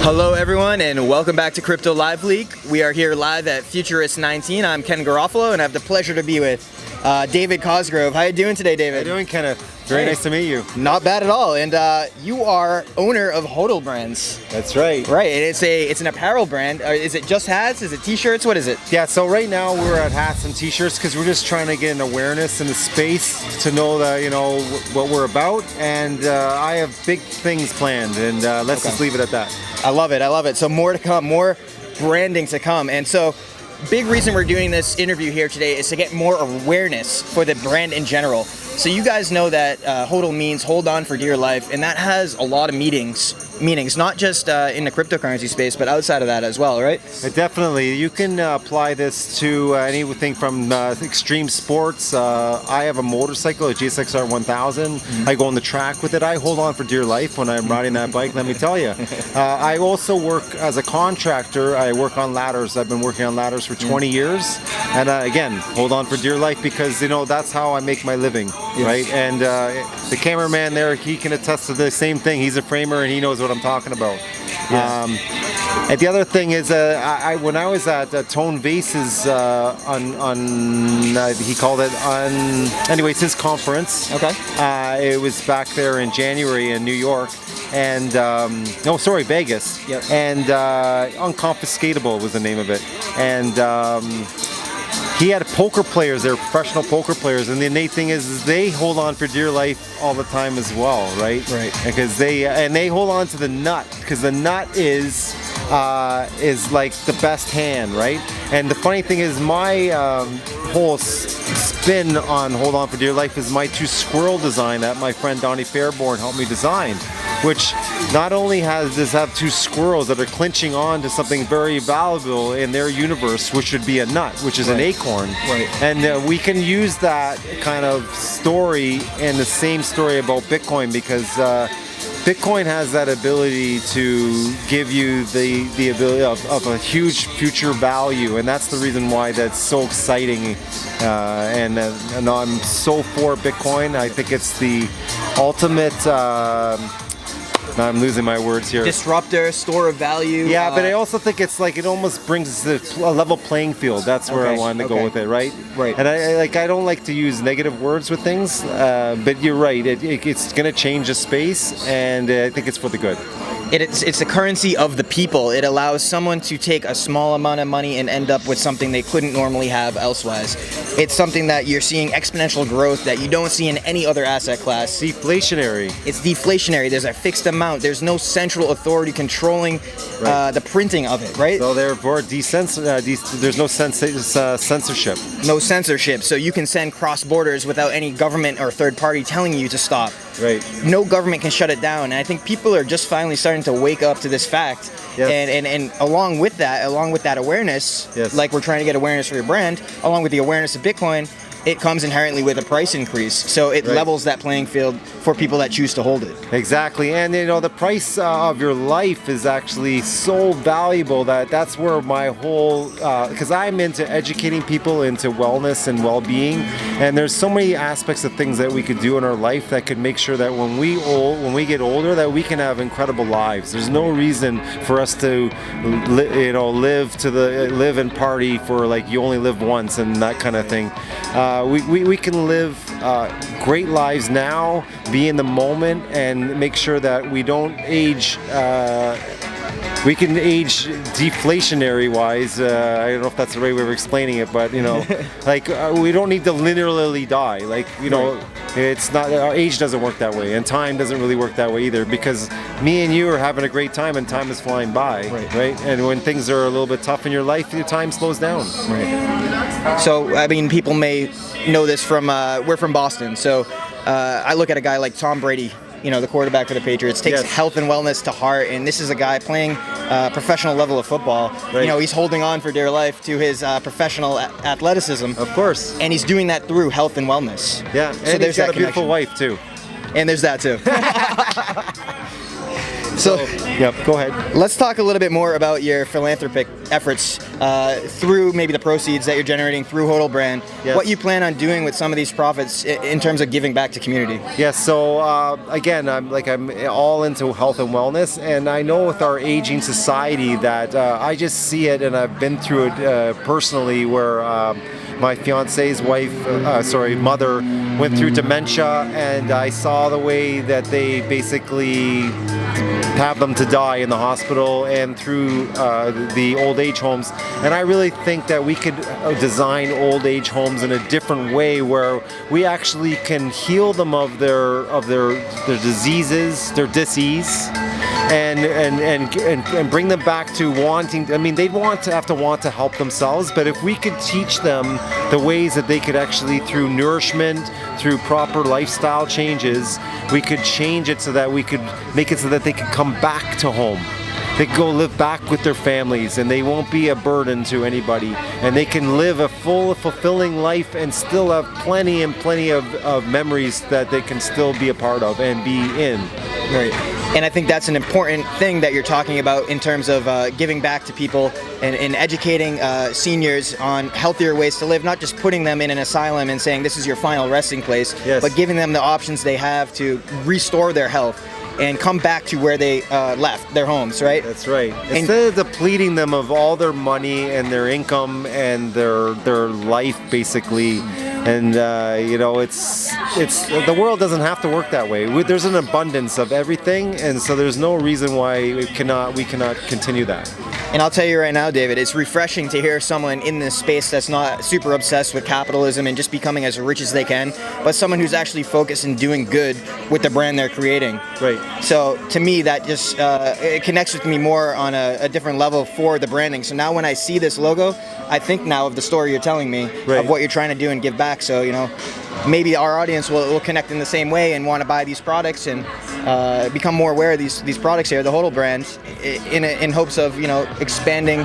Hello everyone and welcome back to CryptoLiveLeak. We are here live at Futurist19. I'm Ken Garofalo and I have the pleasure to be with David Cosgrove. How are you doing today, David? How you doing, Kenneth? Very nice to meet you. Not bad at all. And you are owner of HODL Brands. That's right. Right, and it's an apparel brand. Is it just hats? Is it t-shirts? What is it? Yeah, so right now we're at hats and t-shirts because we're just trying to get an awareness in the space to know that, you know, what we're about. And I have big things planned, and let's just leave it at that. I love it. I love it. So more to come, more branding to come. And so big reason we're doing this interview here today is to get more awareness for the brand in general. So you guys know that HODL means hold on for dear life, and that has a lot of meanings, not just in the cryptocurrency space, but outside of that as well, right? Definitely. You can apply this to anything from extreme sports. I have a motorcycle, a GSXR 1000. I go on the track with it. I hold on for dear life when I'm riding that bike, let me tell you. I also work as a contractor. I work on ladders. I've been working on ladders for 20 years. And again, hold on for dear life because, you know, that's how I make my living. Right, and the cameraman there, he can attest to the same thing. He's a framer and he knows what I'm talking about. Yeah. And the other thing is, when I was at Tone Vaynerchuk's he called it anyways, his conference. Okay. It was back there in January in New York, and Vegas. Yep. And Unconfiscatable was the name of it, and. He had poker players, they're professional poker players, and the neat thing is they hold on for dear life all the time as well, right? Right. Because they hold on to the nut, because the nut is like the best hand, right? And the funny thing is, my whole spin on hold on for dear life is my 2 squirrel design that my friend Donnie Fairborn helped me design, which not only have 2 squirrels that are clinching on to something very valuable in their universe, which would be a nut, which is an acorn. Right. And we can use that kind of story in the same story about Bitcoin, because Bitcoin has that ability to give you the ability of a huge future value, and that's the reason why that's so exciting. And I'm so for Bitcoin. I think it's the ultimate. Now I'm losing my words here. Disruptor, store of value. Yeah, but I also think it's like it almost brings a level playing field. That's where I wanted to go with it, right? Right. And I don't like to use negative words with things, but you're right. It's going to change the space, and I think it's for the good. It's the currency of the people. It allows someone to take a small amount of money and end up with something they couldn't normally have elsewise. It's something that you're seeing exponential growth that you don't see in any other asset class. Deflationary. It's deflationary. There's a fixed amount. There's no central authority controlling the printing of it, right? So therefore, there's no censorship. No censorship. So you can send cross borders without any government or third party telling you to stop. Right. No government can shut it down. And I think people are just finally starting to wake up to this fact. Yes. And along with that awareness, yes, like we're trying to get awareness for your brand, along with the awareness of Bitcoin, it comes inherently with a price increase. So it levels that playing field for people that choose to hold it. Exactly. And you know, the price of your life is actually so valuable that's where my whole, because I'm into educating people into wellness and well-being, and there's so many aspects of things that we could do in our life that could make sure that when we get older, that we can have incredible lives. There's no reason for us to live and party for like you only live once and that kind of thing. We can live great lives now, be in the moment, and make sure that we don't age. We can age deflationary wise. I don't know if that's the right way of explaining it, but you know, like we don't need to linearly die. Like, you know, it's not, our age doesn't work that way, and time doesn't really work that way either, because me and you are having a great time and time is flying by, right? And when things are a little bit tough in your life, your time slows down. Right. So, I mean, people may know this from, we're from Boston, so I look at a guy like Tom Brady, you know, the quarterback for the Patriots, takes health and wellness to heart, and this is a guy playing professional level of football. Right. You know, he's holding on for dear life to his professional athleticism. Of course. And he's doing that through health and wellness. Yeah, so and he's got a beautiful wife too. And there's that too. So, yep, go ahead. Let's talk a little bit more about your philanthropic efforts through maybe the proceeds that you're generating through HODL Brand. Yes. What you plan on doing with some of these profits in terms of giving back to community. Yes, so again, I'm all into health and wellness, and I know with our aging society that I just see it, and I've been through it personally, where my fiance's mother went through dementia, and I saw the way that they basically have them to die in the hospital and through the old age homes. And I really think that we could design old age homes in a different way, where we actually can heal them of their diseases, their disease, and bring them back to wanting. I mean, they'd want to help themselves, but if we could teach them the ways that they could actually, through nourishment, through proper lifestyle changes, we could change it so that we could make it so that they could come back to home. They can go live back with their families, and they won't be a burden to anybody, and they can live a full, fulfilling life and still have plenty of memories that they can still be a part of and be in. Right. And I think that's an important thing that you're talking about in terms of giving back to people and educating seniors on healthier ways to live, not just putting them in an asylum and saying this is your final resting place, yes, but giving them the options they have to restore their health and come back to where they left, their homes, right? That's right. Instead of depleting them of all their money and their income and their life, basically. And it's the world doesn't have to work that way. There's an abundance of everything, and so there's no reason why we cannot continue that. And I'll tell you right now, David, it's refreshing to hear someone in this space that's not super obsessed with capitalism and just becoming as rich as they can, but someone who's actually focused and doing good with the brand they're creating. Right. So to me, that just it connects with me more on a different level for the branding. So now when I see this logo, I think now of the story you're telling me, right, of what you're trying to do and give back. So, maybe our audience will connect in the same way and want to buy these products and become more aware of these products here, the HODL brand, in hopes of expanding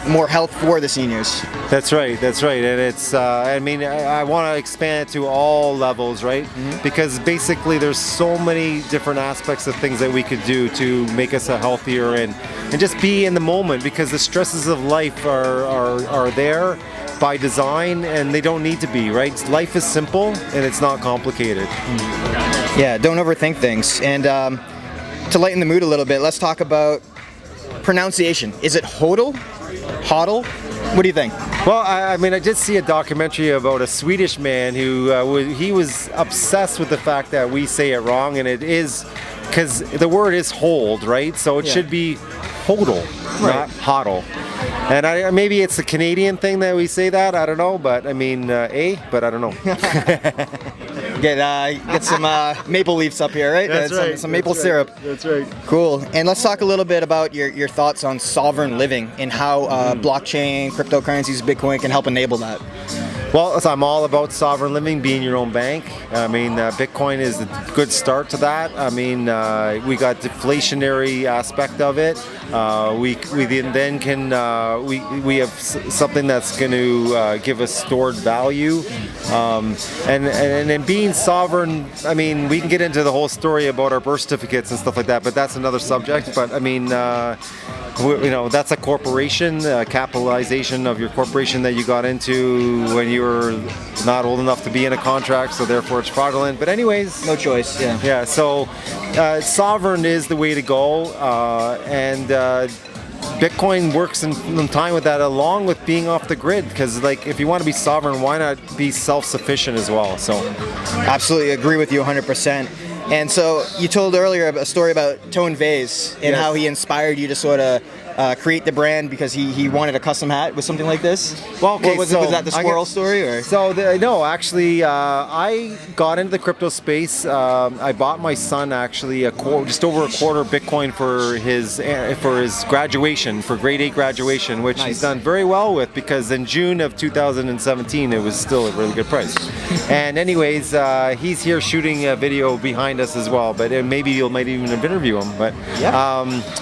more health for the seniors. That's right. And it's I want to expand it to all levels, right? Mm-hmm. Because basically there's so many different aspects of things that we could do to make us a healthier and just be in the moment, because the stresses of life are there by design, and they don't need to be, right? Life is simple and it's not complicated. Yeah, don't overthink things. And to lighten the mood a little bit, let's talk about pronunciation. Is it HODL? HODL? What do you think? Well, I did see a documentary about a Swedish man who he was obsessed with the fact that we say it wrong, and it is because the word is hold, right? So it should be HODL, not HODL. And maybe it's a Canadian thing that we say that, I don't know, but but I don't know. Get some maple leaves up here, right? That's right. Some maple syrup. That's right. Cool. And let's talk a little bit about your thoughts on sovereign living and how blockchain, cryptocurrencies, Bitcoin can help enable that. Well, I'm all about sovereign living, being your own bank. Bitcoin is a good start to that. We got deflationary aspect of it. We have something that's going to give us stored value. And being sovereign, we can get into the whole story about our birth certificates and stuff like that, but that's another subject. But that's a corporation, capitalization of your corporation that you got into when you were not old enough to be in a contract, so therefore it's fraudulent. But anyways, no choice. Yeah. So sovereign is the way to go, and Bitcoin works in time with that, along with being off the grid. Because if you want to be sovereign, why not be self-sufficient as well? So, absolutely agree with you 100%. And so you told earlier a story about Tone Vaynerchuk and how he inspired you to sort of create the brand because he wanted a custom hat with something like this. Well, okay, was that the squirrel story? Or? No, actually, I got into the crypto space. I bought my son actually just over a quarter Bitcoin for his graduation, for grade 8 graduation, which he's done very well with, because in June of 2017 it was still a really good price. And anyways, he's here shooting a video behind us as well, but maybe you might even interview him. But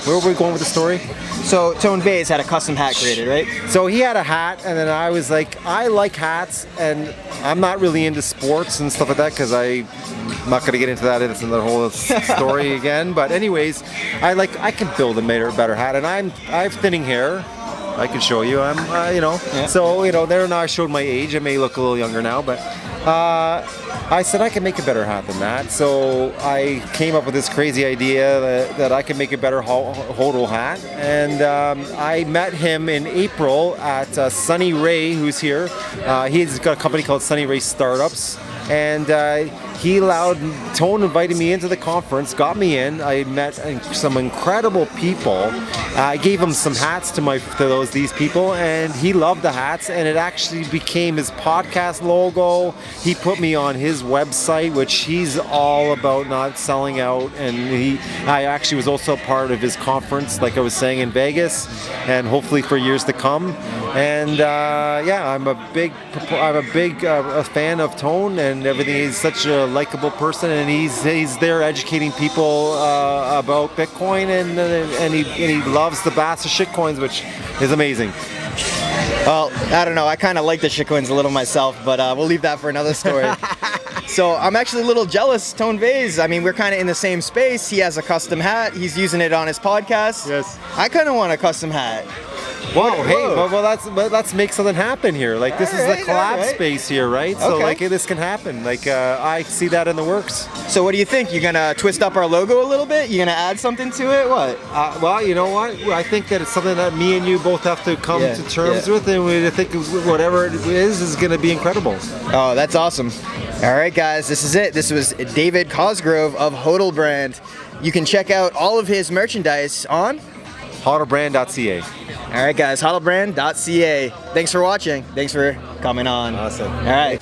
where were we going with the story? So Tone Vay's had a custom hat created, right? So he had a hat, and then I was like, I like hats, and I'm not really into sports and stuff like that because I'm not going to get into that. It's another whole story again. But anyways, I can build a better hat, and I have thinning hair. I can show you. I'm, So there now I showed my age. I may look a little younger now, but I said I can make a better hat than that. So I came up with this crazy idea that I can make a better HODL hat, and I met him in April at Sunny Ray, who's here. He's got a company called Sunny Ray Startups, and Tone invited me into the conference, got me in. I met some incredible people. I gave him some hats to these people, and he loved the hats, and it actually became his podcast logo. He put me on his website, which he's all about not selling out, and I actually was also part of his conference, like I was saying, in Vegas, and hopefully for years to come. And I'm a big fan of Tone and everything. He's such a likable person, and he's there educating people about Bitcoin, and he loves the Bass of shitcoins, which is amazing. Well, I don't know. I kind of like the shitcoins a little myself, but we'll leave that for another story. So I'm actually a little jealous, Tone Vay's. I mean, we're kind of in the same space. He has a custom hat. He's using it on his podcast. Yes. I kind of want a custom hat. Wow, hey, well, let's make something happen here. Like, this is the collab space here, right? So, like, this can happen. Like, I see that in the works. So what do you think? You're going to twist up our logo a little bit? You're going to add something to it? What? Well, you know what? I think that it's something that me and you both have to come to terms with, and I think whatever it is going to be incredible. Oh, that's awesome. All right, guys, this is it. This was David Cosgrove of HODL Brand. You can check out all of his merchandise on HODLbrand.ca. All right, guys, HODLbrand.ca. Thanks for watching. Thanks for coming on. Awesome. All right.